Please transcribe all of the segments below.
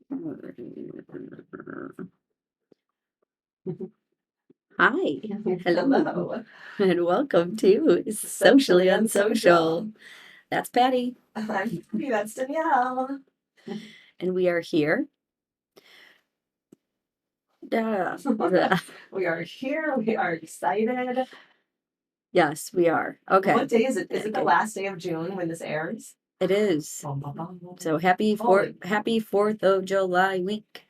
Hi, hello, Hello. and welcome to Socially Unsocial. That's Patty, That's Danielle. and we are here. Uh, We are here. We are excited. yes, we are. Okay, What day is it? Is it the okay, last day of June when this airs? it is. Bum, bum, bum, bum. So happy Holy, happy 4th of July week.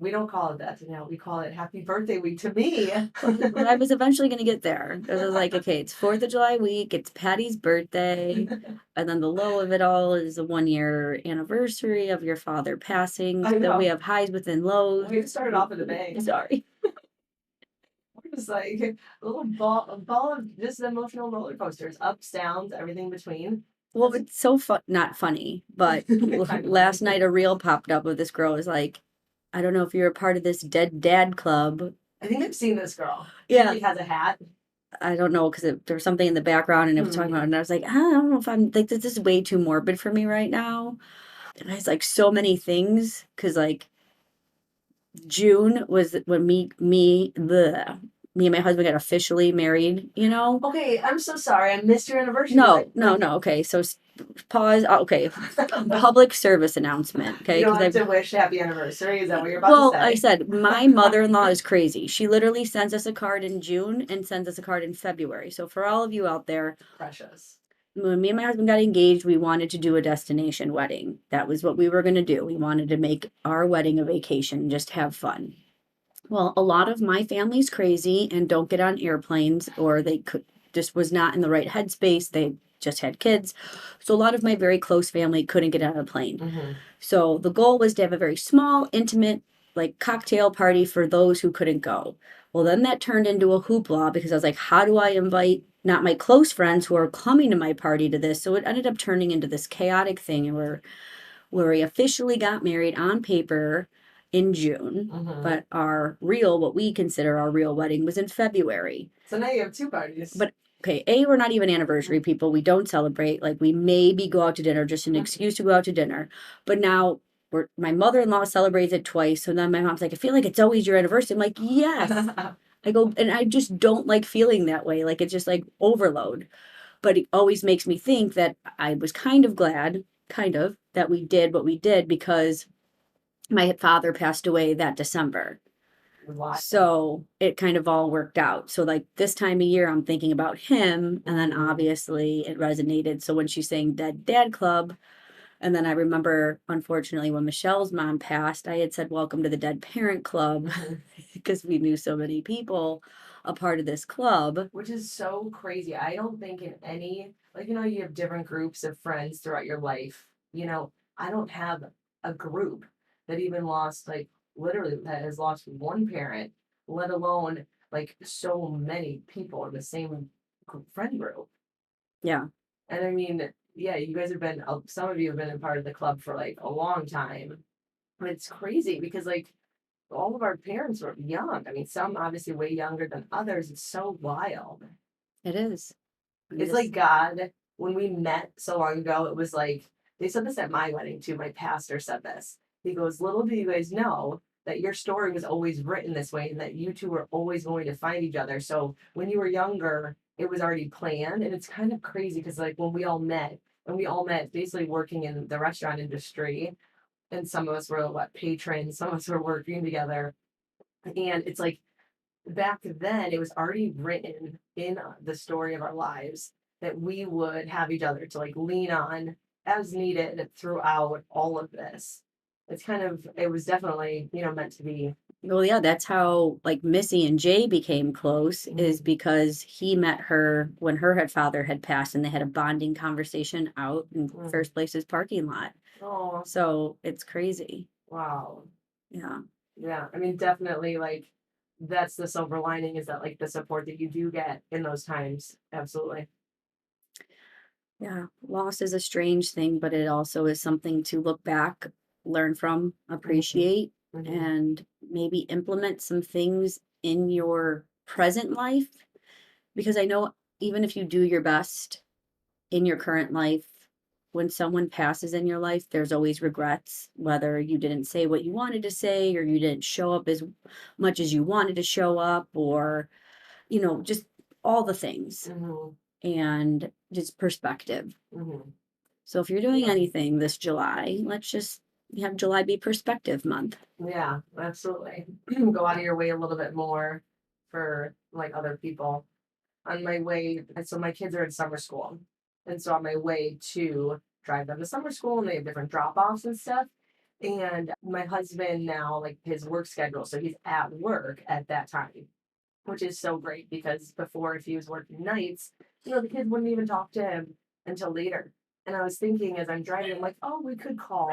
we don't call it that, Danielle. We call it Happy Birthday Week to me. Well, I was eventually going to get there. I was like, okay, it's 4th of July week, it's Patty's birthday, and then the low of it all is the 1 year anniversary of your father passing. I So we know. have highs within lows. We started off with a bang. Sorry. We're just like a ball of just emotional roller coasters, ups, downs, everything in between. Well, it's so fun, not funny, but Kind of last funny. night a reel popped up with this girl was like, I don't know if you're a part of this dead dad club. I think I've seen this girl. She Yeah, like has a hat. I don't know because there was something in the background and it was talking about, it, and I was like, I don't know if I'm like this is way too morbid for me right now. And it's like so many things because like June was when me and my husband got officially married. Okay, I'm so sorry. I missed your anniversary. No. Okay, so pause. Okay, public service announcement. Okay, You don't because have to wish happy anniversary. Is that what you're about well, to I say? said my mother-in-law is crazy. She literally sends us a card in June and sends us a card in February. So for all of you out there, Precious. when me and my husband got engaged, we wanted to do a destination wedding. That was what we were going to do. We wanted to make our wedding a vacation, just have fun. Well, a lot of my family's crazy and don't get on airplanes, or they could just was not in the right headspace. They just had kids. So a lot of my very close family couldn't get on a plane. Mm-hmm. So the goal was to have a very small, intimate, like cocktail party for those who couldn't go. Well, then that turned into a hoopla because I was like, how do I invite not my close friends who are coming to my party to this? So it ended up turning into this chaotic thing where we officially got married on paper in June, Mm-hmm. but what we consider our real wedding was in February. So now you have two parties. But okay, we're not even anniversary people. We don't celebrate. Like we maybe go out to dinner, just an excuse to go out to dinner. But now my mother-in-law celebrates it twice. So then my mom's like, I feel like it's always your anniversary. I'm like, yes. I go, and I just don't like feeling that way. Like it's just like overload. But it always makes me think that I was kind of glad, that we did what we did because my father passed away that December. Wow. So it kind of all worked out. So like this time of year, I'm thinking about him, and then obviously it resonated. So when she's saying Dead Dad Club, and then I remember, unfortunately, when Michelle's mom passed, I had said, Welcome to the Dead Parent Club, because we knew so many people a part of this club. Which is so crazy. I don't think in any, like, you have different groups of friends throughout your life. I don't have a group that even lost, like, literally, that has lost one parent, let alone, like, so many people in the same friend group. Yeah. And I mean, yeah, you guys have been, some of you have been a part of the club for like a long time. But it's crazy because, like, all of our parents were young. I mean, some obviously way younger than others. It's so wild. It is. It's like God, when we met so long ago, it was like, they said this at my wedding too. My pastor said this. He goes, little do you guys know that your story was always written this way and that you two were always going to find each other. So when you were younger, it was already planned. And it's kind of crazy because, like, when we all met, and we all met basically working in the restaurant industry, and some of us were patrons, some of us were working together. And it's like back then, it was already written in the story of our lives that we would have each other to like lean on as needed throughout all of this. It was definitely, meant to be. Well, yeah, that's how like Missy and Jay became close, is Mhm. because he met her when her father had passed, and they had a bonding conversation out in Mhm. First Place's parking lot. Oh, So it's crazy. wow. Yeah. Yeah. I mean, definitely, like, that's the silver lining, is that, like, the support that you do get in those times. Absolutely. Yeah. Loss is a strange thing, but it also is something to look back, learn from, Hmm. appreciate, Hmm. and maybe implement some things in your present life. Because I know even if you do your best in your current life, when someone passes in your life, there's always regrets, whether you didn't say what you wanted to say or you didn't show up as much as you wanted to show up, or, just all the things, Mm-hmm. and just perspective. Mm-hmm. So if you're doing Yeah. anything this July, let's just have July be perspective month. Yeah, absolutely. Go out of your way a little bit more for like other people. On my way, so my kids are in summer school. And so on my way to drive them to summer school, and they have different drop offs and stuff. And my husband now, like his work schedule, so he's at work at that time, which is so great because before, if he was working nights, the kids wouldn't even talk to him until later. And I was thinking as I'm driving, I'm like, oh, we could call.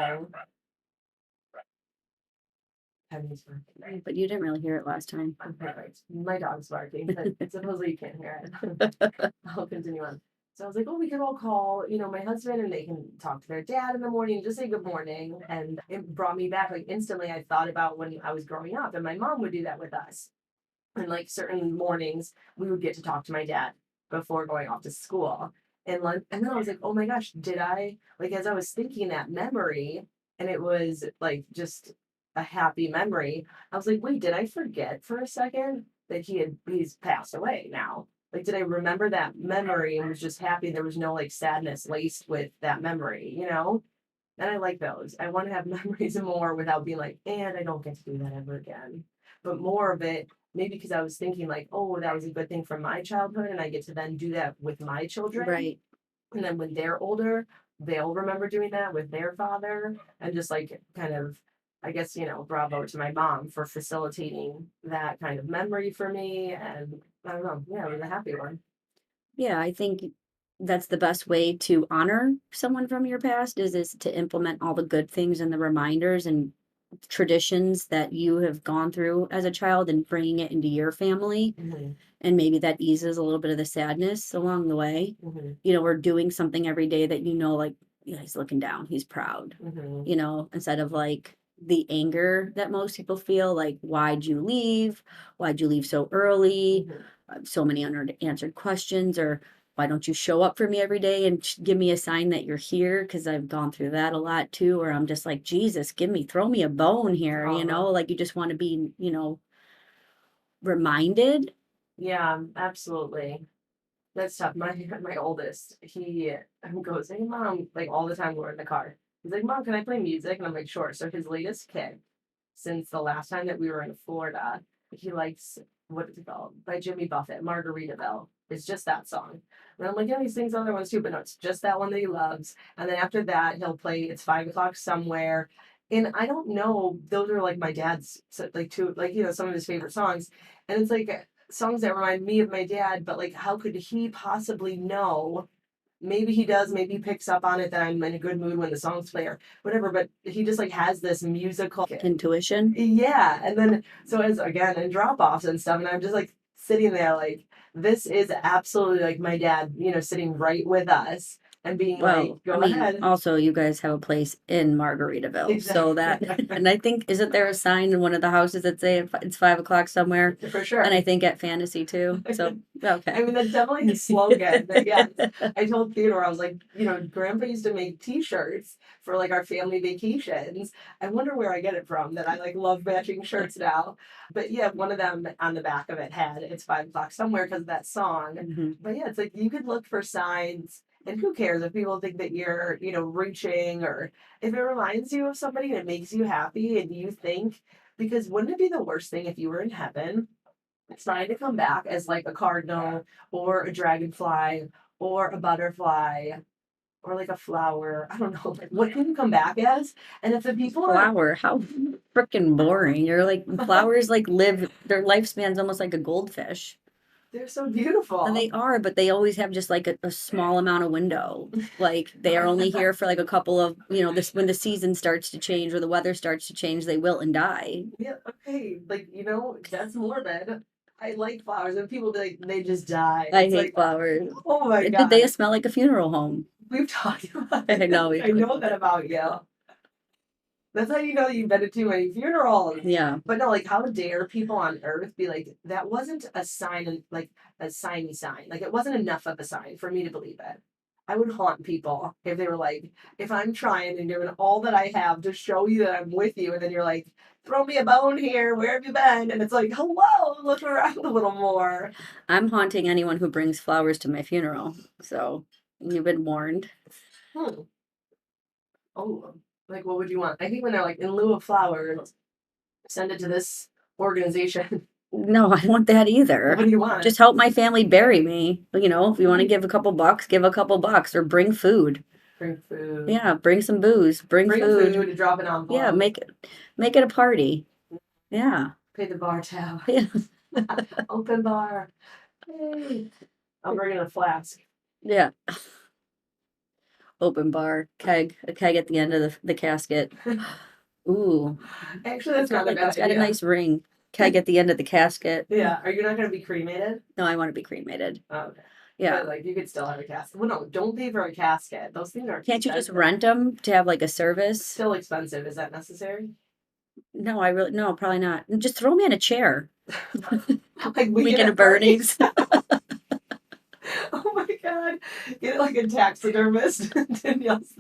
Penny's barking. But you didn't really hear it last time. I'm perfect. My dog's barking, but supposedly you can't hear it. I'll continue on. So I was like, oh, we could all call, my husband, and they can talk to their dad in the morning, just say good morning. And it brought me back, like instantly I thought about when I was growing up, and my mom would do that with us. And like certain mornings, we would get to talk to my dad before going off to school. And then I was like, oh my gosh, did I, like, as I was thinking that memory, and it was like just a happy memory, I was like, wait, did I forget for a second that he's passed away now? Like, did I remember that memory and was just happy there was no like sadness laced with that memory? And I like those. I want to have memories more without being like, and I don't get to do that ever again. But more of it, maybe because I was thinking like, oh, that was a good thing from my childhood, and I get to then do that with my children. Right. And then when they're older, they'll remember doing that with their father, and just like kind of, I guess, bravo to my mom for facilitating that kind of memory for me. And I don't know, yeah, it was a happy one. Yeah, I think that's the best way to honor someone from your past is to implement all the good things and the reminders and traditions that you have gone through as a child and bringing it into your family. Mm-hmm. And maybe that eases a little bit of the sadness along the way. Mm-hmm. We're doing something every day that like, he's looking down, he's proud, Mm-hmm. instead of like the anger that most people feel, like, why'd you leave? Why'd you leave so early? Mm-hmm. So many unanswered questions, or why don't you show up for me every day and give me a sign that you're here? Because I've gone through that a lot too, where I'm just like, Jesus, throw me a bone here, like you just want to be, reminded. Yeah, absolutely. That's tough. My oldest, he goes, hey mom, like all the time we're in the car. He's like, Mom, can I play music? And I'm like, sure. So his latest kid, since the last time that we were in Florida, he likes, what is it called? By Jimmy Buffett, Margaritaville. It's just that song. And I'm like, yeah, he sings other ones too, but no, it's just that one that he loves. And then after that, he'll play It's 5 o'clock somewhere. And I don't know, those are like my dad's, like two, like, some of his favorite songs. And it's like songs that remind me of my dad, but like, how could he possibly know? Maybe he does, maybe he picks up on it that I'm in a good mood when the songs play or whatever, but he just like has this musical Intuition. yeah. And then so as again in drop offs and stuff, and I'm just like sitting there like this is absolutely like my dad, sitting right with us and being like, Well, go ahead. also you guys have a place in Margaritaville, so that, Exactly. and I think, isn't there a sign in one of the houses that say it's 5 o'clock somewhere? For sure. And I think at Fantasy too. So okay. I mean, that's definitely his slogan. But yes, I told Theodore, I was like, Grandpa used to make T-shirts for like our family vacations. I wonder where I get it from that I like love matching shirts now. But yeah, one of them on the back of it had It's 5 o'clock somewhere because of that song. Mm-hmm. But yeah, it's like you could look for signs. And who cares if people think that you're, reaching, or if it reminds you of somebody and it makes you happy and you think, because wouldn't it be the worst thing if you were in heaven trying to come back as like a cardinal or a dragonfly or a butterfly or like a flower? I don't know. Like, what can you come back as? And if the people are Flower, how freaking boring. You're like, flowers like live, their lifespan's almost like a goldfish. they're so beautiful. And they are, but they always have just like a small amount of window. Like they are only here for like a couple of, this, when the season starts to change or the weather starts to change, they wilt and die. Yeah, okay. Like, that's morbid. I like flowers, and people be like, they just die. I It's hate like, flowers. oh my Did they God. smell like a funeral home? We've talked about I know. I know that about you. That's how you know you've been to too many funerals. Yeah. But no, like, how dare people on earth be like, that wasn't a sign, like a signy sign. Like, it wasn't enough of a sign for me to believe it. I would haunt people if they were like, if I'm trying and doing all that I have to show you that I'm with you, and then you're like, throw me a bone here, where have you been? And it's like, hello, look around a little more. I'm haunting anyone who brings flowers to my funeral. So you've been warned. Hmm. Oh, like what would you want? I think when they're like, in lieu of flowers, send it to this organization. No, I don't want that either. What do you want? Just help my family bury me. You know, if you want to give a couple bucks, give a couple bucks or bring food. Bring food. Yeah, bring some booze, bring food. To drop an envelope. Yeah, make it a party. Yeah. Pay the bar tab. Yeah. Open bar. Hey. I'm bringing a flask. Yeah. Open bar, a keg at the end of the casket. Ooh. Actually, that's not a bad It's got a idea. nice ring. Keg at the end of the casket. Yeah. Are you not going to be cremated? No, I want to be cremated. Oh, okay. Yeah. But like you could still have a casket. Well, no, don't pay for a casket. Those things are Can't you just expensive. rent them to have like a service? Still expensive. Is that necessary? No, no, probably not. Just throw me in a chair. Like Weekend of Bernie's. Oh my god. Get like a taxidermist. Danielle's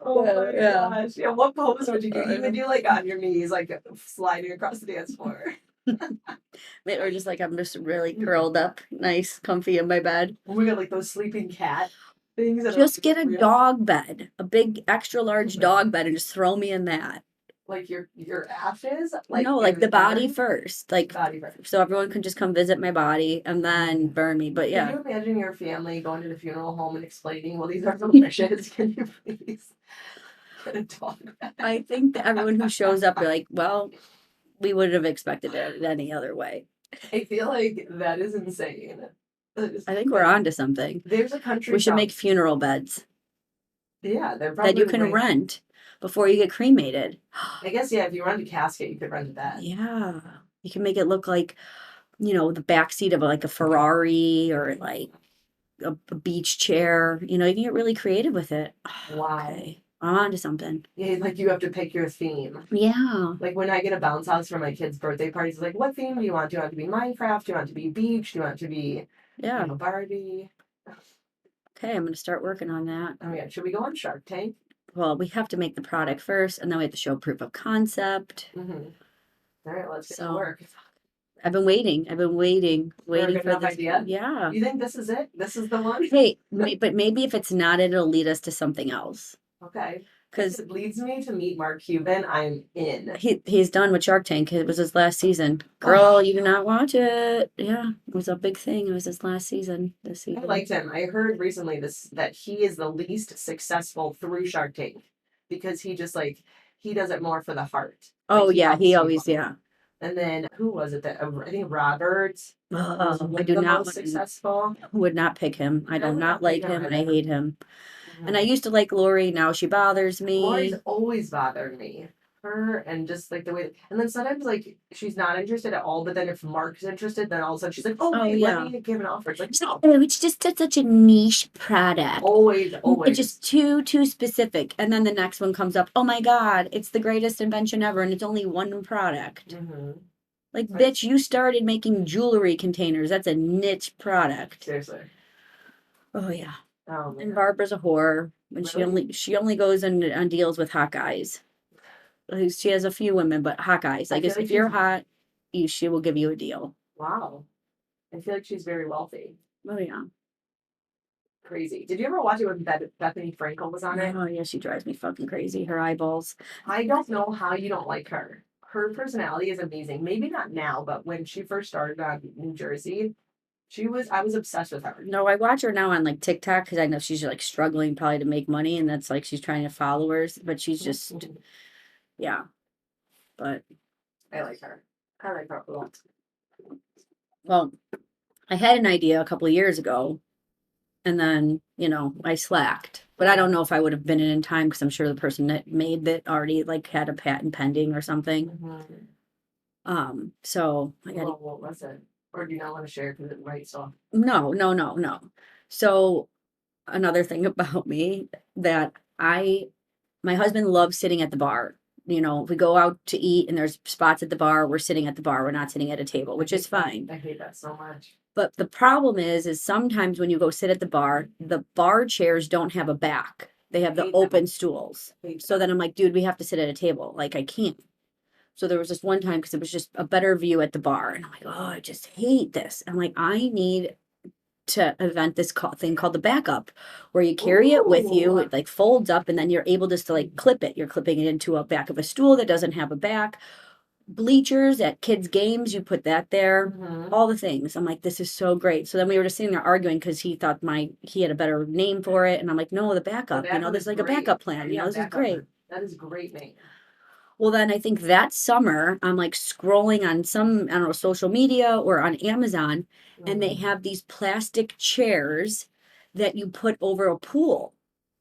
Oh my gosh. Yeah, what pose would you do? You would do like on your knees, like sliding across the dance floor. Or just like I'm just really curled up, nice, comfy in my bed. Oh my god, like those sleeping cat things. Just get a dog bed, a big extra large dog bed, and just throw me in that. Like your ashes? No, like the body first. Like body first. so everyone can just come visit my body and then burn me. But yeah. Can you imagine your family going to the funeral home and explaining, well, these are some wishes. Can you please get a dog bed? I think that everyone who shows up, they're like, well, we would have expected it any other way. I feel like that is insane. I think we're on to something. There's a country. We should make funeral beds. Yeah, they're probably that you can rent before you get cremated. I guess, yeah, if you rent a casket, you could rent a bed. Yeah. You can make it look like, you know, the back seat of like a Ferrari or like a beach chair. You know, you can get really creative with it. Wow. Okay. I'm on to something. Yeah, like you have to pick your theme. Yeah. Like when I get a bounce house for my kids' birthday parties, it's like, what theme do you want? Do you want it to be Minecraft? Do you want it to be beach? Do you want it to be, Yeah. Barbie? Okay, I'm going to start working on that. Oh my god, should we go on Shark Tank? Well, we have to make the product first, and then we have to show proof of concept. Mm-hmm. All right, let's get to work. I've been waiting for this idea. Yeah. You think this is it? This is the one? Hey, but maybe if it's not, it'll lead us to something else. Okay. Because it leads me to meet Mark Cuban, I'm in. He's done with Shark Tank. It was his last season. Girl, you do not watch it. Yeah, it was a big thing. It was his last season. This season. I liked him. I heard recently that he is the least successful through Shark Tank because he just he does it more for the heart. Oh yeah, he always yeah. And then who was it that I think Robert? I do not successful. Would not pick him. I do not like him. I hate him. And I used to like Lori. Now she bothers me. Lori's always bothered me. Her and just like the way, and then sometimes she's not interested at all. But then if Mark's interested, then all of a sudden she's like, "Oh wait, let me give an offer." It's like, no, it's just such a niche product. Always. It's just too specific. And then the next one comes up. Oh my god, it's the greatest invention ever, and it's only one product. Mm-hmm. Like, bitch, you started making jewelry containers. That's a niche product. Seriously. Oh yeah. Oh, and Barbara's a whore, and she only goes on deals with hot guys. She has a few women, but hot guys. I guess if you're hot, she will give you a deal. Wow, I feel like she's very wealthy. Oh yeah, crazy. Did you ever watch it when Bethany Frankel was on it? Oh yeah, she drives me fucking crazy. Her eyeballs. I don't know how you don't like her. Her personality is amazing. Maybe not now, but when she first started on New Jersey. I was obsessed with her. No, I watch her now on like TikTok because I know she's like struggling probably to make money, and that's like she's trying to followers, but she's just, yeah. But I like her. I like her a lot. Well, I had an idea a couple of years ago, and then I slacked. But I don't know if I would have been in time because I'm sure the person that made it already had a patent pending or something. Mm-hmm. So I got. What was it? Or do you not want to share because it might stop? No. So another thing about me that my husband loves sitting at the bar. If we go out to eat and there's spots at the bar, we're sitting at the bar. We're not sitting at a table, which is fine. I hate that so much. But the problem is sometimes when you go sit at the bar chairs don't have a back. They have the Hate them. open stools. Hate So them. then I'm like, dude, we have to sit at a table. Like I can't. So there was this one time because it was just a better view at the bar. And I'm like, oh, I just hate this. I'm like, I need to invent this thing called the backup, where you carry it with you. Ooh. It like folds up, and then you're able just to like clip it. You're clipping it into a back of a stool that doesn't have a back. Bleachers at kids' games, you put that there. Mhm. All the things. I'm like, this is so great. So then we were just sitting there arguing because he thought he had a better name for it, and I'm like, no, the backup. Backup there's is like a great. backup plan. Yeah, This is backup. great. That is a great name. Well, then I think that summer I'm like scrolling on some, I don't know, social media or on Amazon, and they Mhm. have these plastic chairs that you put over a pool.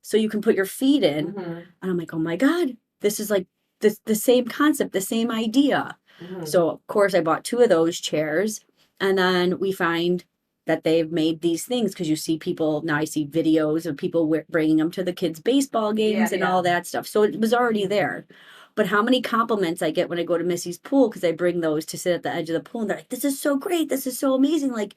So you can put your feet in. Mhm. And I'm like, oh my God, this is like the same concept, the same idea. Mhm. So, of course, I bought 2 of those chairs. And then we find that they've made these things because you see people now. I see videos of people bringing them to the kids' baseball games and all that stuff. So it was already there. But how many compliments I get when I go to Missy's pool because I bring those to sit at the edge of the pool and they're like, this is so great. This is so amazing. Like,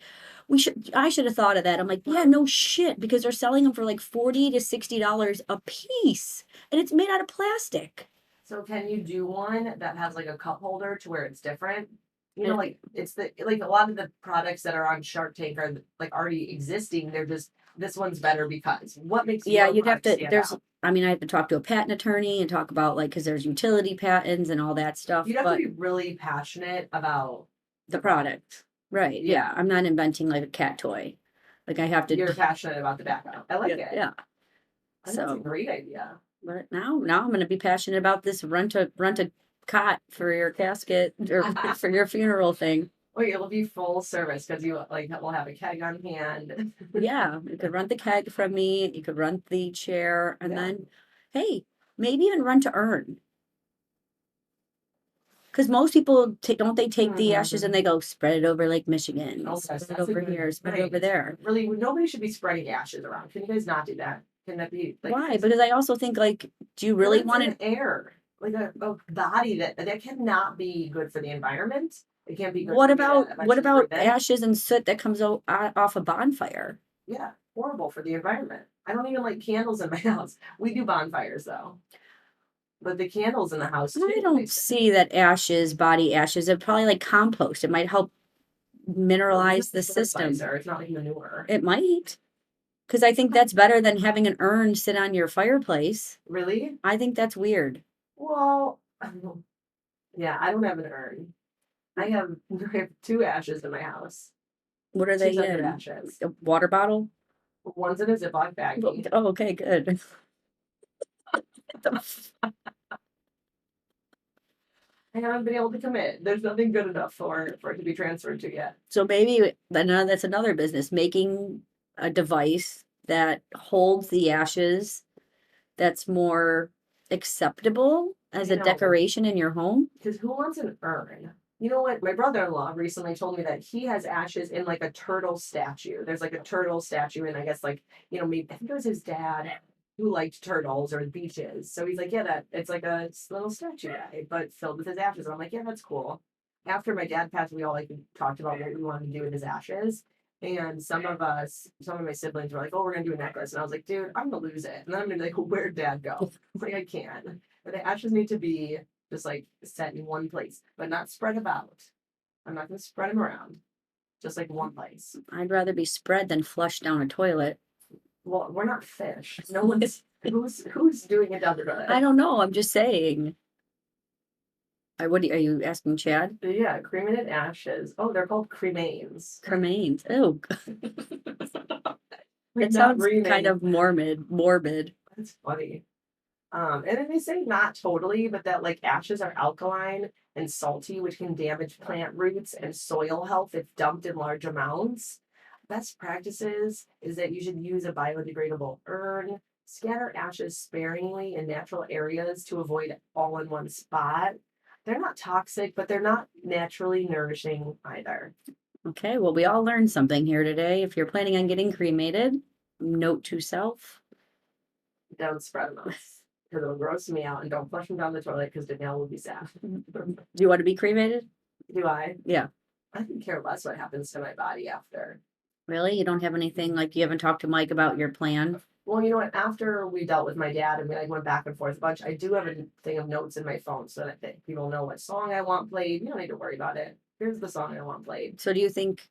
I should have thought of that. I'm like, yeah, no shit, because they're selling them for like $40 to $60 a piece and it's made out of plastic. So can you do one that has like a cup holder to where it's different? You know, And like it's like a lot of the products that are on Shark Tank are like already existing. They're just this one's better because what makes yeah, your you'd have product to, stand out? I mean, I have to talk to a patent attorney and talk about like, because there's utility patents and all that stuff, You'd have to but be really passionate about the product. Right. Yeah. Yeah. I'm not inventing like a cat toy. Like I have to. You're passionate about the backup. I like Yeah. it. Yeah. And that's a So, great idea. but now I'm going to be passionate about this rent a cot for your casket or for your funeral thing. Oh, it'll be full service because you like will have a keg on hand. Yeah, you could rent the keg from me. You could rent the chair, and Yeah. then, hey, maybe even rent to earn. Because most people don't they take the ashes and they go spread it over Lake Michigan, Oh, spread yes, it that's a over good here, spread it over right. there. Really, nobody should be spreading ashes around. Can you guys not do that? Can that be like Why? Because I also think like, do you really want an to? air like a body that cannot be good for the environment? It can't be good What for you to about eventually breathe in. ashes and soot that comes off a bonfire? Yeah, horrible for the environment. I don't even like candles in my house. We do bonfires though, but the candles in the house too. I don't see that body ashes. It probably like compost. It might help mineralize the system. It's not like manure. It might. Because I think that's better than having an urn sit on your fireplace. Really? I think that's weird. Well, yeah, I don't have an urn. I have 2 ashes in my house. What are they 2 sets of in? ashes. A water bottle? One's in a Ziploc baggie. Oh, okay, good. I haven't been able to commit. There's nothing good enough for it to be transferred to yet. So maybe that's another business, making a device that holds the ashes that's more acceptable as a decoration in your home. Because who wants an urn? You know what? My brother-in-law recently told me that he has ashes in like a turtle statue. There's like a turtle statue, and I guess like maybe I think it was his dad who liked turtles or beaches. So he's like, yeah, that it's like a little statue guy, but filled with his ashes. And I'm like, yeah, that's cool. After my dad passed, we all like talked about what we wanted to do with his ashes. And some of my siblings were like, oh, we're gonna do a necklace. And I was like, dude, I'm gonna lose it. And then I'm gonna be like, well, where'd dad go? Like, I can't. But the ashes need to be just like set in one place, but not spread about. I'm not gonna spread them around. Just like one place. I'd rather be spread than flushed down a toilet. Well, we're not fish. No one's who's doing it down the toilet. I don't know. I'm just saying. Are you asking Chad? Yeah, cremated ashes. Oh, they're called cremains. Cremains. Oh, Like, it not sounds rename. kind of morbid. That's funny. And then they say not totally, but that like ashes are alkaline and salty, which can damage plant roots and soil health if dumped in large amounts. Best practices is that you should use a biodegradable urn, scatter ashes sparingly in natural areas to avoid all in one spot. They're not toxic, but they're not naturally nourishing either. Okay, well, we all learned something here today. If you're planning on getting cremated, note to self. Don't spread them out because it'll gross me out, and don't flush them down the toilet because Danielle will be sad. Do you want to be cremated? Do I? Yeah. I could care less what happens to my body after. Really? You don't have anything like you haven't talked to Mike about your plan? Well, you know what? After we dealt with my dad and we like went back and forth a bunch, I do have a thing of notes in my phone so that people know what song I want played. You don't need to worry about it. Here's the song I want played. So do you think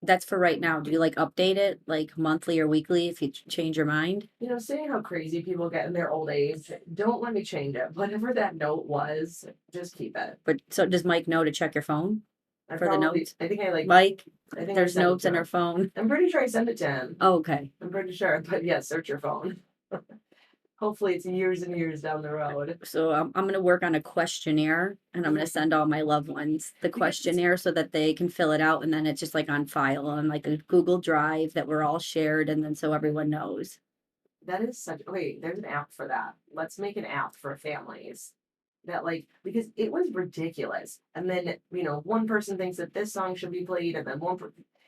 that's for right now? Do you like update it like monthly or weekly if you change your mind? You know, seeing how crazy people get in their old age, don't let me change it. Whatever that note was, just keep it. But so does Mike know to check your phone I for the probably, notes? I think I like, Mike, I think I there's sent it notes to in her him. phone. I'm pretty sure I sent it to him. Oh, okay. I'm pretty sure, but yeah, search your phone. Hopefully, it's years and years down the road. So I'm going to work on a questionnaire and I'm going to send all my loved ones the Because questionnaire so that they can fill it out and then it's just like on file on like a Google Drive that we're all shared and then so everyone knows. that is such. Wait, there's an app for that. Let's make an app for families. That like because it was ridiculous, and then one person thinks that this song should be played, and then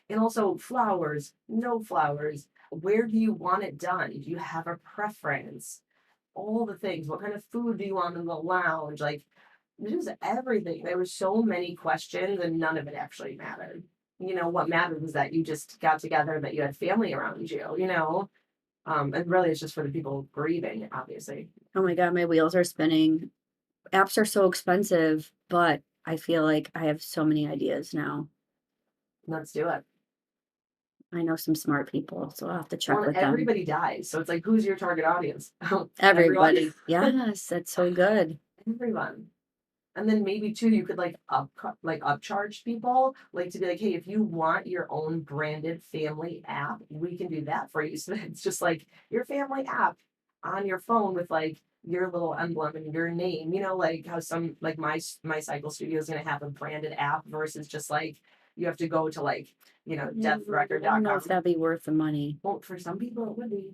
and also flowers, no flowers. Where do you want it done? Do you have a preference? All the things. What kind of food do you want in the lounge? Like just everything. There were so many questions, and none of it actually mattered. What mattered was that you just got together, and that you had family around you. And really, it's just for the people grieving, obviously. Oh my God, my wheels are spinning. Apps are so expensive, but I feel like I have so many ideas now. Let's do it. I know some smart people, so I'll have to check Well, with them. everybody dies, so it's like, who's your target audience? Everybody. Yes, that's so good. Everyone. And then maybe too, you could like upcharge people, like to be like, hey, if you want your own branded family app, we can do that for you. So it's just like your family app on your phone with like your little emblem and your name. Like how some like my cycle studio is gonna have a branded app versus just like you have to go to like I don't know deathrecord.com. if that'd be worth the money. Well, for some people it would be.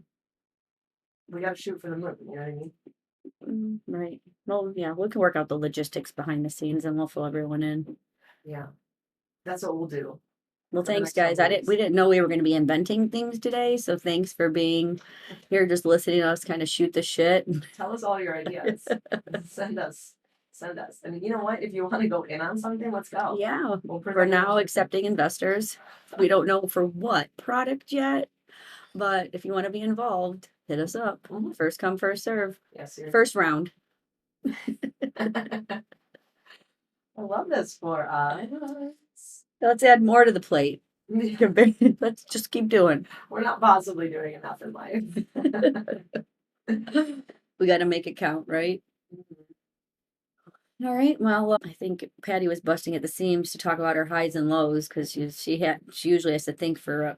We gotta shoot for the moon, you know what I mean? Right. Well, yeah, we can work out the logistics behind the scenes and we'll fill everyone in. Yeah. That's what we'll do Well, for the thanks, next couple guys. I didn't. We weeks. didn't know we were going to be inventing things today, so thanks for being here, just listening to us kind of shoot the shit. Tell us all your ideas. Send us. Send us. And you know what? If you want to go in on something, let's go. Yeah, We'll we're present now it. accepting investors. We don't know for what product yet, but if you want to be involved, hit us up. Mhm. First come, first serve. Yes, seriously. First round. I love this for us. Let's add more to the plate. Let's just keep doing. We're not possibly doing enough in life. We got to make it count, right? All right. Well, I think Patty was busting at the seams to talk about her highs and lows because she usually has to think for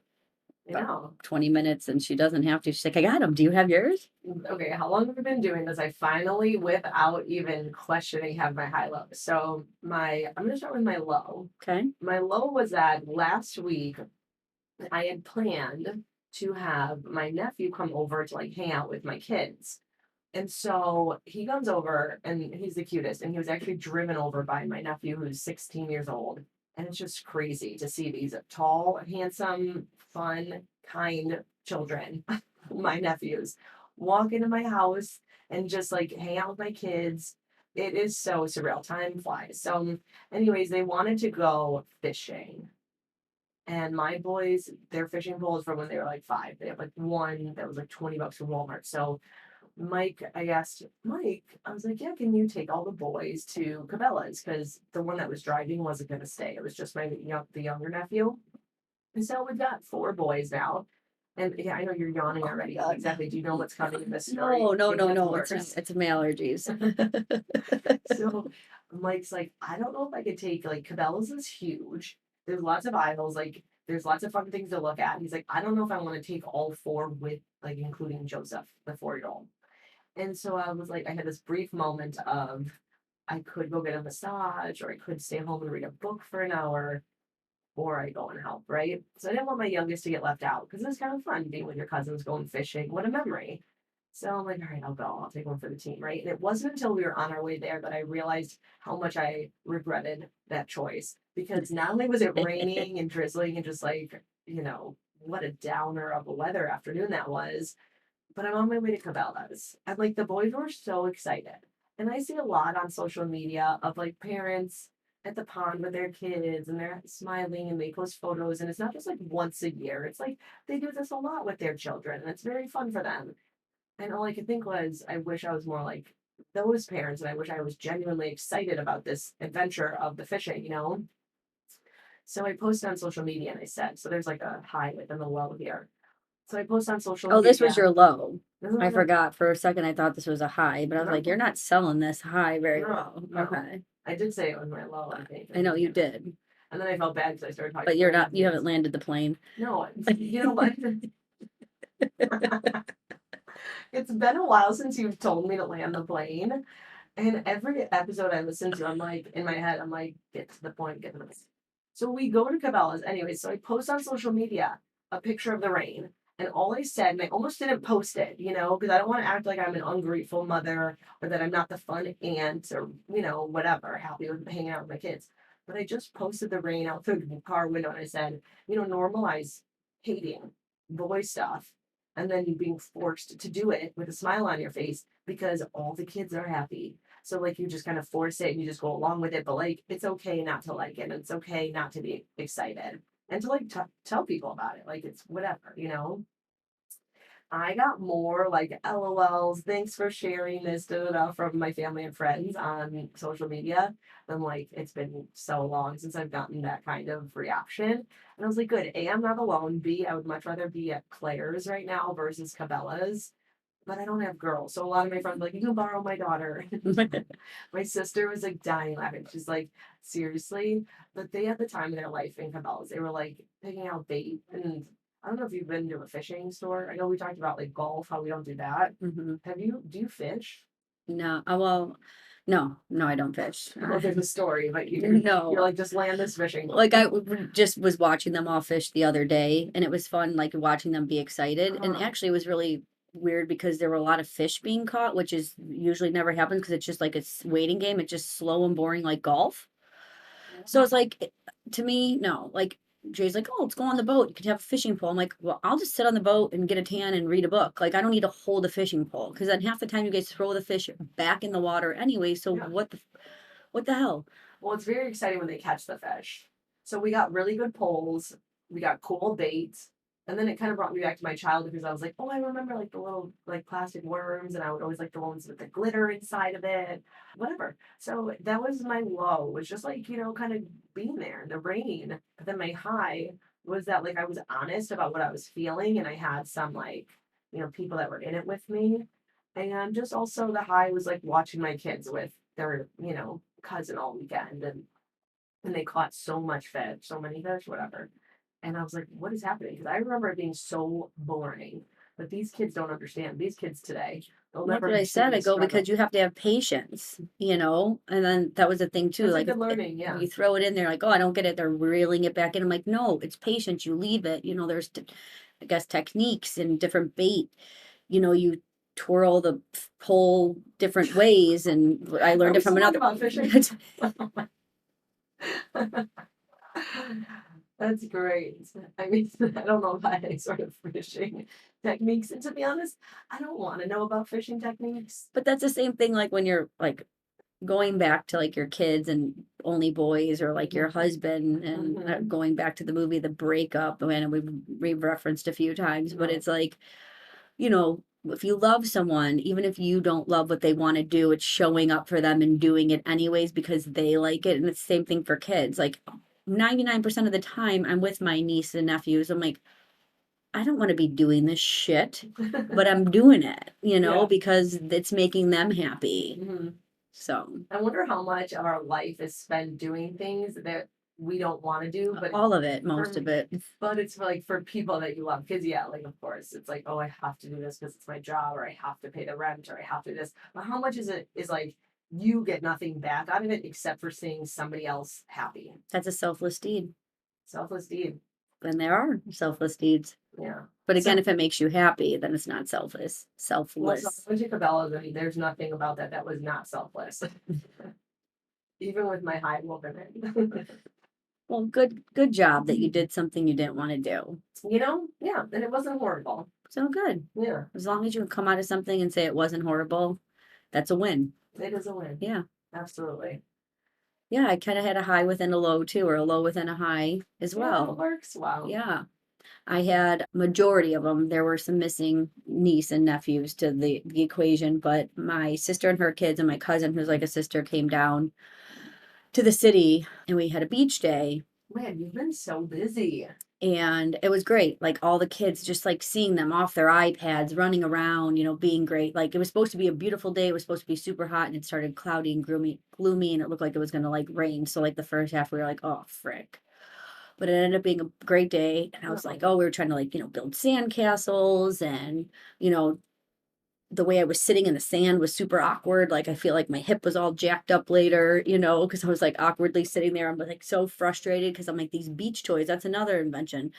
You know. 20 minutes and she doesn't have to. She's like, I got them. Do you have yours? Okay, how long have we been doing this? I finally, without even questioning, have my high low. So I'm gonna start with my low. Okay. My low was that last week I had planned to have my nephew come over to like hang out with my kids. And so he comes over and he's the cutest. And he was actually driven over by my nephew who's 16 years old. And it's just crazy to see these tall, handsome, fun, kind children, my nephews, walk into my house and just like hang out with my kids. It is so surreal. Time flies. So, anyways, they wanted to go fishing. And my boys, their fishing poles from when they were like 5. They have like one that was like $20 from Walmart. So I asked Mike, I was like, yeah, can you take all the boys to Cabela's? Because the one that was driving wasn't going to stay. It was just the younger nephew. And so we've got 4 boys now. And yeah, I know you're yawning already. God. Exactly. Do you know what's coming in this story? No. It gets It's my allergies. So Mike's like, I don't know if I could take like Cabela's is huge. There's lots of aisles, like there's lots of fun things to look at. He's like, I don't know if I want to take all 4 with like including Joseph, the 4-year-old. And so I was like, I had this brief moment of I could go get a massage or I could stay home and read a book for an hour or I go and help, right? So I didn't want my youngest to get left out because it was kind of fun being with your cousins, going fishing. What a memory. So I'm like, all right, I'll go. I'll take one for the team, right? And it wasn't until we were on our way there that I realized how much I regretted that choice because not only was it raining and drizzling and just like, what a downer of a weather afternoon that was, but I'm on my way to Cabela's. And like the boys were so excited. And I see a lot on social media of like parents at the pond with their kids and they're smiling and they post photos. And it's not just like once a year. It's like they do this a lot with their children and it's very fun for them. And all I could think was, I wish I was more like those parents, and I wish I was genuinely excited about this adventure of the fishing, you know? So I posted on social media and I said, so there's like a high within the low here. So I post on social Oh, this was media. your low. This is I like a- forgot for a second. I thought this was a high, but I was like, you're no, not selling this high very no, well. no. Okay. I did say it was my low, I think. I know you did, And then I felt bad because I started talking. but you're not, you crazy. haven't landed the plane. No, you know what? It's been a while since you've told me to land the plane. And every episode I listen to, I'm like, in my head, I'm like, get to the point, get to the point. So we go to Cabela's anyway. So I post on social media a picture of the rain. And all I said, and I almost didn't post it, you know, because I don't want to act like I'm an ungrateful mother or that I'm not the fun aunt or, you know, whatever, happy with hanging out with my kids. But I just posted the rain out through the car window and I said, you know, normalize hating boy stuff and then you being forced to do it with a smile on your face because all the kids are happy. So like you just kind of force it and you just go along with it, but like it's okay not to like it and it's okay not to be excited and to like tell people about it. Like it's whatever, you know. I got more like LOLs, thanks for sharing this from my family and friends on social media. I'm like, it's been so long since I've gotten that kind of reaction. And I was like, good. A, I'm not alone. B, I would much rather be at Claire's right now versus Cabela's. But I don't have girls. So a lot of my friends were like, you can borrow my daughter. My sister was like dying laughing. She's like, seriously? But they had the time of their life in Cabela's. They were like picking out bait and I don't know if you've been to a fishing store. I know we talked about like golf, how we don't do that. Hmm. Do you fish? No, well, no, I don't fish. Well, there's a story, but No, you're like, just land this fishing. like just was watching them all fish the other day, and it was fun, like watching them be excited. And Uh-huh. actually, it was really weird because there were a lot of fish being caught, which is usually never happens because it's just like it's waiting game. It's just slow and boring like golf. So it's like, to me, no. Like Jay's like, oh, let's go on the boat. You could have a fishing pole. I'm like, well, I'll just sit on the boat and get a tan and read a book. Like I don't need to hold a fishing pole because then half the time you guys throw the fish back in the water anyway. So Yeah. what the hell? Well, it's very exciting when they catch the fish. So we got really good poles. We got cool baits. And then it kind of brought me back to my childhood because I was like, oh, I remember like the little like plastic worms, and I would always like the ones with the glitter inside of it, whatever. So that was my low, was just like, you know, kind of being there in the rain. But then my high was that like I was honest about what I was feeling, and I had some like, you know, people that were in it with me. And just also the high was like watching my kids with their, you know, cousin all weekend and they caught so much fish, so many fish, whatever. And I was like, what is happening? Because I remember it being so boring. But these kids don't understand. These kids today, they'll That's never what I said. understand I the go struggle. because you have to have patience, you know? And then that was the thing too. It's Like like good learning, yeah. you throw it in there, like, oh, I don't get it. They're reeling it back in. I'm like, no, it's patience. You leave it. You know, there's, I guess, techniques and different bait. You know, you twirl the pole different ways. And I Are learned we it from still talking another. about fishing? That's great. I mean, I don't know about any sort of fishing techniques. And to be honest, I don't want to know about fishing techniques. But that's the same thing like when you're like going back to like your kids and only boys or like your husband and Mhm. going back to the movie The Breakup and we've referenced a few times, but Right. it's like, you know, if you love someone, even if you don't love what they want to do, it's showing up for them and doing it anyways because they like it. And it's the same thing for kids. Like 99% of the time I'm with my niece and nephews. I'm like, I don't want to be doing this shit, but I'm doing it, you know, Yeah. because it's making them happy. Mhm. So I wonder how much of our life is spent doing things that we don't want to do, but all of it, most of it. it's for like for people that you love. Because yeah, like of course it's like, oh, I have to do this because it's my job, or I have to pay the rent, or I have to do this. But how much is like you get nothing back out of it except for seeing somebody else happy? That's a selfless deed. Selfless deed. And there are selfless deeds. Yeah. But again, So if it makes you happy, then it's not selfless. well, so Selfless. I went to Cabela's. I mean, there's nothing about that was not selfless. Even with my high woman in. Well, good job that you did something you didn't want to do. You know, yeah, and it wasn't horrible. So good. Yeah, As long as you can come out of something and say it wasn't horrible, that's a win. it is a win. Yeah. Absolutely. Yeah, I kind of had a high within a low too, or a low within a high as Yeah, that well. works well. Yeah. I had majority of them. There were some missing niece and nephews to the equation, but my sister and her kids and my cousin, who's like a sister, came down to the city and we had a beach day Man, you've been so busy. and it was great. Like all the kids, just like seeing them off their iPads, running around, being great. Like it was supposed to be a beautiful day. It was supposed to be super hot and it started cloudy and gloomy, and it looked like it was gonna like rain. So like the first half we were like, oh frick. But it ended up being a great day. And I was like, oh, we were trying to like, build sand castles and, you know, the way I was sitting in the sand was super awkward. Like I feel like my hip was all jacked up later, because I was like awkwardly sitting there. I'm like so frustrated because I'm like these beach toys. That's another invention.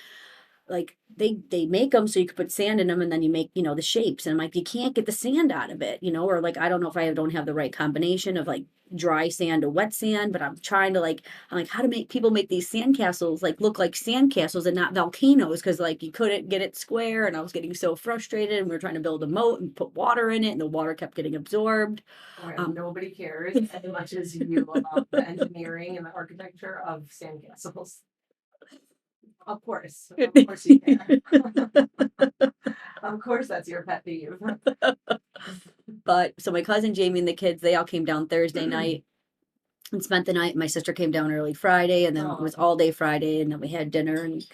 Like they make them so you can put sand in them and then you make the shapes, and I'm like you can't get the sand out of it, or like I don't know if I don't have the right combination of like dry sand to wet sand, but I'm trying to like I'm like how to make people make these sand castles like look like sand castles and not volcanoes, because like you couldn't get it square and I was getting so frustrated, and we were trying to build a moat and put water in it and the water kept getting absorbed. Where nobody cares as much as you about the engineering and the architecture of sandcastles. Of course. Of course you care. Of course that's your pet peeve. But so my cousin Jamie and the kids, they all came down Thursday night and spent the night. My sister came down early Friday, and then it was all day Friday, and then we had dinner, and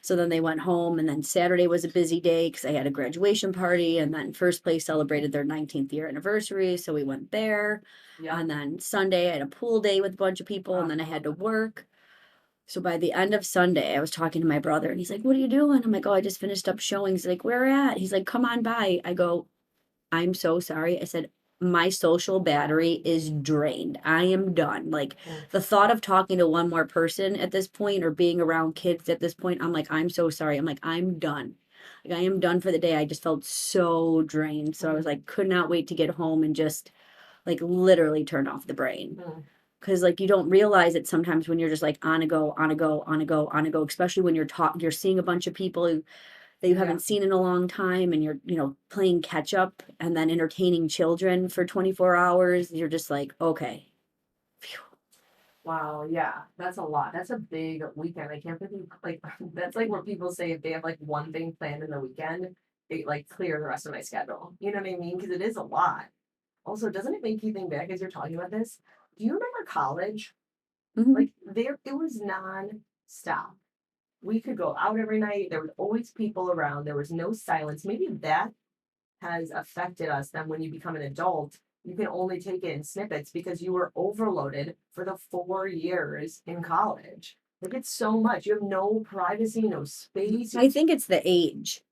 so then they went home, and then Saturday was a busy day because I had a graduation party, and then First Place celebrated their 19th year anniversary, so we went there. Yeah. And then Sunday I had a pool day with a bunch of people, and then I had to work. So by the end of Sunday, I was talking to my brother, and he's like, "What are you doing?" I'm like, "Oh, I just finished up showing." He's like, "Where at?" He's like, "Come on by." I go, "I'm so sorry." I said, "My social battery is drained. I am done." Like the thought of talking to one more person at this point or being around kids at this point, I'm like, "I'm so sorry." I'm like, "I'm done." Like I am done for the day. I just felt so drained. So I was like, could not wait to get home and just like literally turn off the brain. Because like you don't realize it sometimes when you're just like on a go, on a go, on a go, on a go, especially when you're seeing a bunch of people that you haven't seen in a long time, and you're playing catch up and then entertaining children for 24 hours. You're just like, okay. Phew. Wow, yeah, that's a lot. That's a big weekend. I can't believe like that's like what people say if they have like one thing planned in the weekend, they like clear the rest of my schedule. You know what I mean? Because it is a lot. Also, doesn't it make you think back as you're talking about this? Do you remember college? Mhm. Like there, it was non-stop. We could go out every night. There was always people around. There was no silence. Maybe that has affected us. Then when you become an adult, you can only take it in snippets because you were overloaded for the 4 years in college. Like it's so much. You have no privacy, no space. I think it's the age.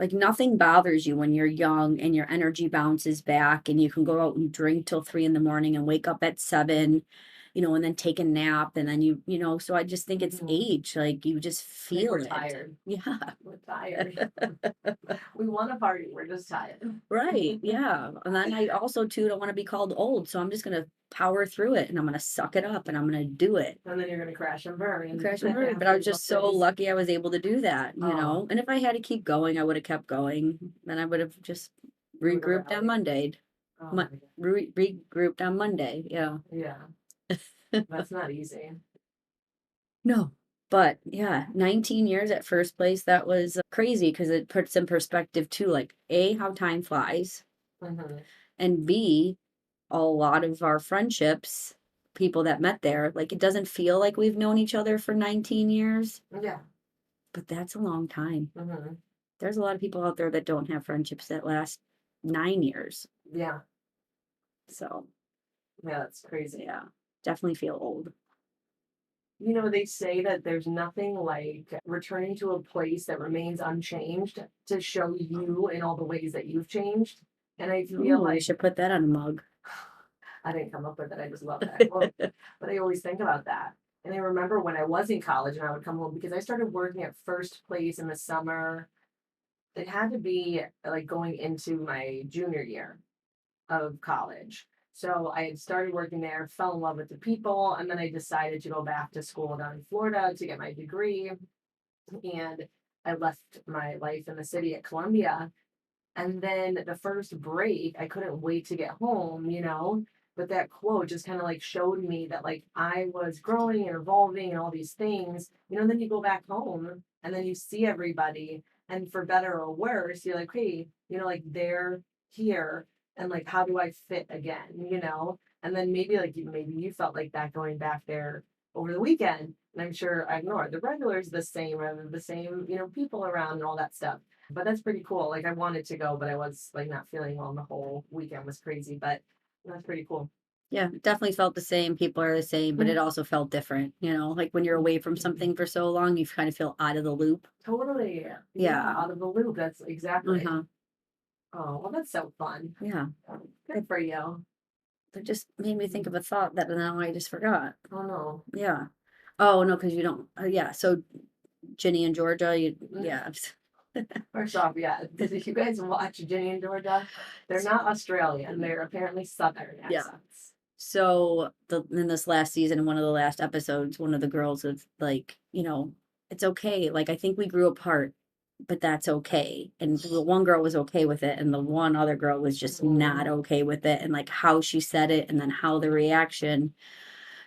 Like nothing bothers you when you're young and your energy bounces back and you can go out and drink till 3 in the morning and wake up at 7, and then take a nap, and then so I just think it's age. Like you just I think feel we're it. tired. Yeah. We're tired. We want to party. We're just tired. Right. Yeah. And then I also too don't want to be called old. So I'm just gonna power through it and I'm gonna suck it up and I'm gonna do it. And then you're gonna crash and burn. Crash and burn. But I was just so lucky I was able to do that, And if I had to keep going, I would have kept going. Then I would have just regrouped on Monday. Oh Mon- my God. Regrouped on Monday. Yeah. Yeah, that's not easy. No. But yeah, 19 years at First Place, that was crazy because it puts in perspective too, like A, how time flies, Hmm. and B, a lot of our friendships, people that met there, like it doesn't feel like we've known each other for 19 years, Yeah. but that's a long time. Hmm. There's a lot of people out there that don't have friendships that last 9 years. Yeah. So, Yeah, that's crazy. yeah, definitely feel old. You know, they say that there's nothing like returning to a place that remains unchanged to show you in all the ways that you've changed. And I feel Ooh, we like should put that on a mug. I didn't come up with it. I just love that quote. But I always think about that. And I remember when I was in college and I would come home because I started working at First Place in the summer. It had to be like going into my junior year of college. So I had started working there, fell in love with the people, and then I decided to go back to school down in Florida to get my degree. And I left my life in the city at Columbia. And then the first break, I couldn't wait to get home, But that quote just kind of like showed me that like I was growing and evolving and all these things, then you go back home and then you see everybody, and for better or worse, you're like, hey, like they're here, and like how do I fit again? And then maybe you felt like that going back there over the weekend. And I'm sure I ignored the regulars the same, or the same, people around and all that stuff. But that's pretty cool. Like I wanted to go, but I was like not feeling well, and the whole weekend was crazy. But that's pretty cool. Yeah, definitely felt the same. People are the same, but it also felt different, like when you're away from something for so long, you kind of feel out of the loop. Totally. Yeah. Out of the loop. That's exactly. Uh-huh. Oh, well, that's so fun. Yeah. Good for you. It just made me think of a thought that now I just forgot. Oh no. Yeah. Oh no, because you don't. Yeah. So Ginny and Georgia, yeah. First off, yeah. Did you guys watch Ginny and Georgia? They're not Australian. They're apparently Southern Yeah. accents. So in this last season, in one of the last episodes, one of the girls was like, it's okay. Like I think we grew apart, but that's okay. And the one girl was okay with it, and the one other girl was just not okay with it. And like how she said it, and then how the reaction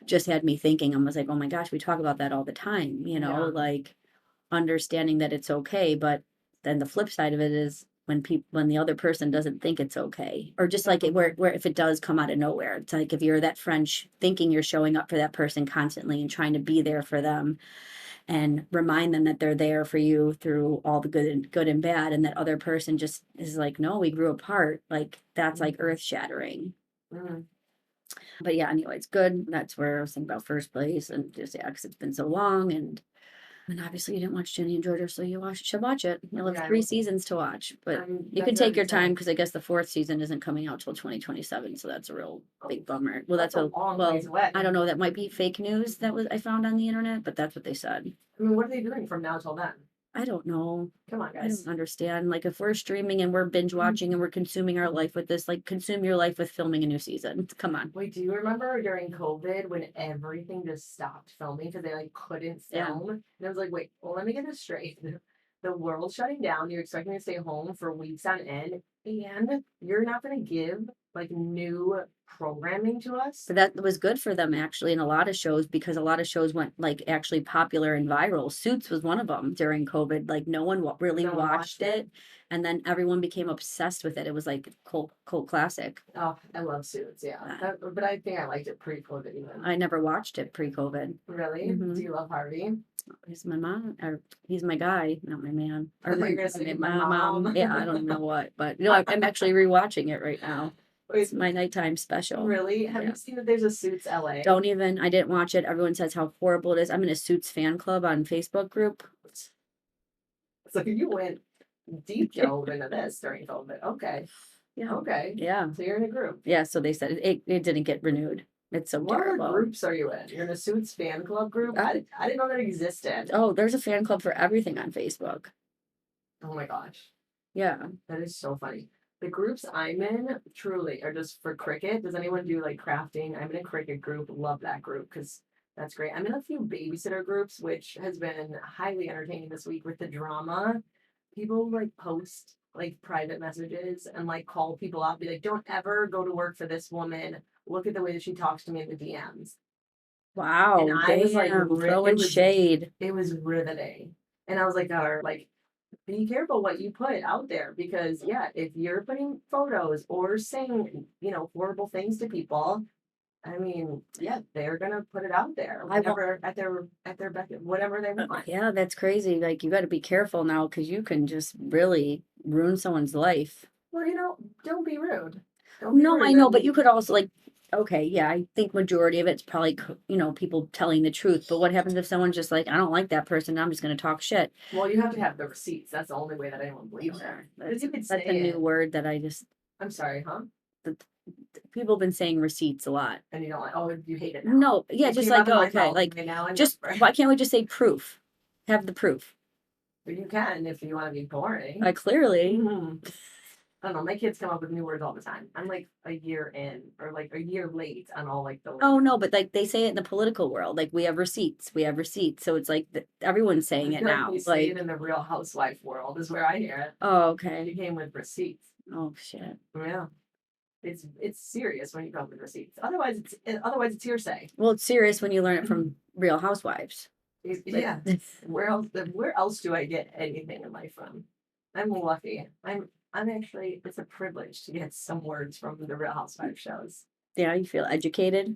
just had me thinking. I was like, oh my gosh, we talk about that all the time, like understanding that it's okay, but then the flip side of it is when the other person doesn't think it's okay, or just like where if it does come out of nowhere, it's like if you're that friend thinking you're showing up for that person constantly and trying to be there for them and remind them that they're there for you through all the good and bad, and that other person just is like, no, we grew apart, like that's like earth shattering. Mm. But yeah, anyway, it's good. That's where I was thinking about first place, and just yeah, because it's been so long, and obviously you didn't watch Jenny and Georgia, so you should watch it. You'll have 3 seasons to watch, but you can take your time because I guess the 4th season isn't coming out till 2027, so that's a real big bummer. Well, that's a long ways away. I don't know. That might be fake news I found on the internet, but that's what they said. I mean, what are they doing from now till then? I don't know. Come on, I guys. don't understand. Like if we're streaming and we're binge watching and we're consuming our life with this, like consume your life with filming a new season. Come on. Wait, do you remember during COVID when everything just stopped filming because they like couldn't film? And I was like, wait, well, let me get this straight. The world's shutting down. You're expecting me to stay home for weeks on end, and you're not going to give like new programming to us. So that was good for them actually in a lot of shows, because a lot of shows went like actually popular and viral. Suits was one of them during COVID. Like no one really No one watched it, and then everyone became obsessed with it. It was like cult classic. Oh, I love Suits. Yeah, but I think I liked it pre-COVID even. I never watched it pre-COVID. Really? Mhm. Do you love Harvey? He's my mom, or he's my guy, not my man. I Or thought you were gonna say my mom. Yeah, I don't know what, but no, I'm actually rewatching it right now. It's my nighttime special. Really? Have Yeah. you seen that there's a Suits LA? Don't even. I didn't watch it. Everyone says how horrible it is. I'm in a Suits fan club on Facebook group. So you went deep dove into this during COVID. Okay. Yeah. Okay. Yeah. So you're in a group. Yeah. So they said it didn't get renewed. It's so What terrible. other groups are you in? You're in a Suits fan club group? I didn't know that existed. Oh, there's a fan club for everything on Facebook. Oh my gosh. Yeah. That is so funny. The groups I'm in truly are just for cricket. Does anyone do like crafting? I'm in a cricket group. Love that group because that's great. I'm in a few babysitter groups, which has been highly entertaining this week with the drama. People like post like private messages and like call people out, be like, don't ever go to work for this woman. Look at the way that she talks to me in the DMs. Wow. And I was like, throwing shade. It was riveting. And I was like, be careful what you put out there, because yeah, if you're putting photos or saying, horrible things to people, I mean, yeah, they're gonna put it out there, whatever at their beck, whatever they want. Yeah, that's crazy. Like you got to be careful now because you can just really ruin someone's life. Well, don't be rude. No, I know, but you could also like, okay, yeah, I think majority of it's probably people telling the truth. But what happens if someone's just like, I don't like that person, I'm just going to talk shit? Well, you have to have the receipts. That's the only way that anyone believes her. That's a new word that I just. I'm sorry, huh? People have been saying receipts a lot. And you don't like, oh, you hate it now. No, yeah, just like, okay, like, just, why can't we just say proof? Have the proof. But you can if you want to be boring. Clearly. Mm-hmm. I don't know. My kids come up with new words all the time. I'm like a year in or like a year late on all like the. Oh no, but like they say it in the political world, like we have receipts. So it's like everyone's saying it now. Like you say it in the Real Housewife world is where I hear it. Oh, okay. You came with receipts. Oh shit. Yeah. It's serious when you come with receipts. Otherwise it's hearsay. Well, it's serious when you learn it from Real Housewives. Yeah. Where else do I get anything in life from? I'm lucky. I'm actually, it's a privilege to get some words from the Real Housewives shows. Yeah, you feel educated.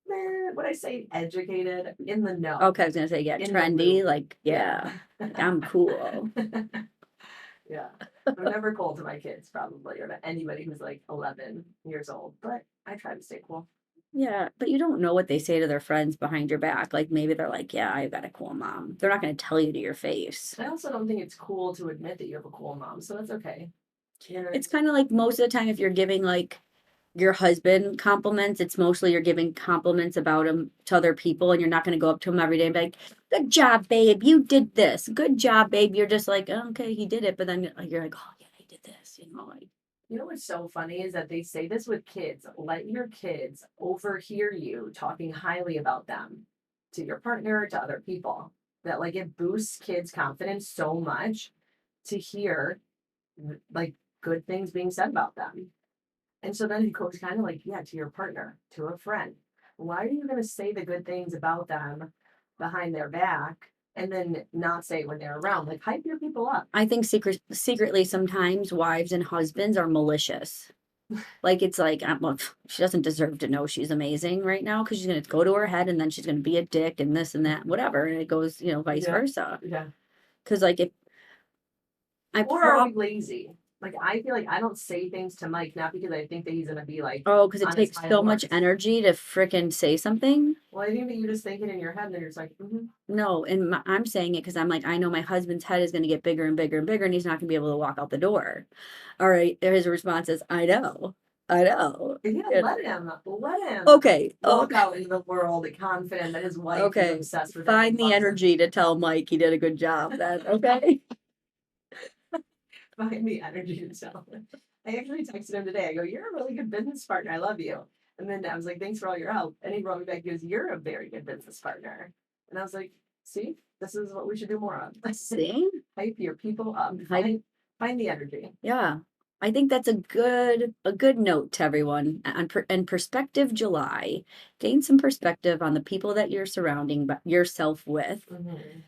When I say educated, in the know. Okay, I was gonna say, yeah, In the trendy, loop. like, yeah, I'm cool. Yeah. I'm never cool to my kids, probably, or to anybody who's like 11 years old, but I try to stay cool. Yeah, but you don't know what they say to their friends behind your back. Like maybe they're like, yeah, I've got a cool mom. They're not gonna tell you to your face. I also don't think it's cool to admit that you have a cool mom, so that's okay. You know, It's kind of like most of the time if you're giving like your husband compliments, it's mostly you're giving compliments about him to other people, and you're not going to go up to him every day and be like, "Good job, babe, you did this. Good job, babe." You're just like, oh, "Okay, he did it," but then you're like, "Oh yeah, he did this," you know, like. You know what's so funny is that they say this with kids. Let your kids overhear you talking highly about them to your partner, to other people. That like it boosts kids' confidence so much to hear like good things being said about them. And so then it goes kind of like, yeah, to your partner, to a friend. Why are you going to say the good things about them behind their back and then not say it when they're around? Like, hype your people up. I think secretly sometimes wives and husbands are malicious. Like it's like, well, she doesn't deserve to know she's amazing right now because she's gonna go to her head and then she's gonna be a dick and this and that, whatever, and it goes, vice Yeah. versa. Yeah. Because like if I Or are we lazy? Like, I feel like I don't say things to Mike, not because I think that he's going to be like, oh, because it on his takes high so much horse. energy to frickin' say something. Well, I think that you just think it in your head and then you're just like, No, and I'm saying it because I'm like, I know my husband's head is going to get bigger and bigger and bigger, and he's not going to be able to walk out the door. All right, his response is, I know, I know. yeah, You let know. him Okay, walk out into the world confident that his wife is okay. obsessed with him. Find and the loves him. energy to tell Mike he did a good job. Then okay. Find the energy to tell him. I actually texted him today. I go, "You're a really good business partner. I love you." And then I was like, "Thanks for all your help." And he wrote me back. He goes, "You're a very good business partner." And I was like, "See, this is what we should do more of. See? Hype your people up. Hype. Find the energy." Yeah. I think that's a good note to everyone. And perspective July. Gain some perspective on the people that you're surrounding yourself with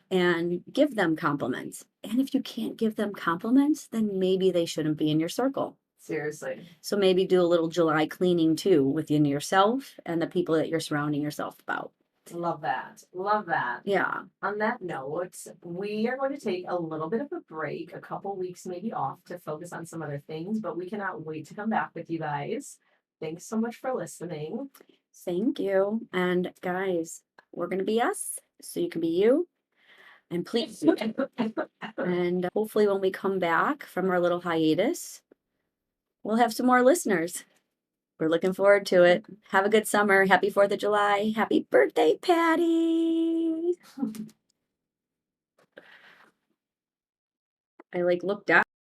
and give them compliments. And if you can't give them compliments, then maybe they shouldn't be in your circle. Seriously. So maybe do a little July cleaning too within yourself and the people that you're surrounding yourself about. Love that. Love that. Yeah. On that note, we are going to take a little bit of a break, a couple weeks maybe off to focus on some other things, but we cannot wait to come back with you guys. Thanks so much for listening. Thank you. And guys, we're going to be us, so you can be you. And please, and hopefully when we come back from our little hiatus, we'll have some more listeners. We're looking forward to it. Have a good summer. Happy 4th of July. Happy birthday, Patty. I like looked down.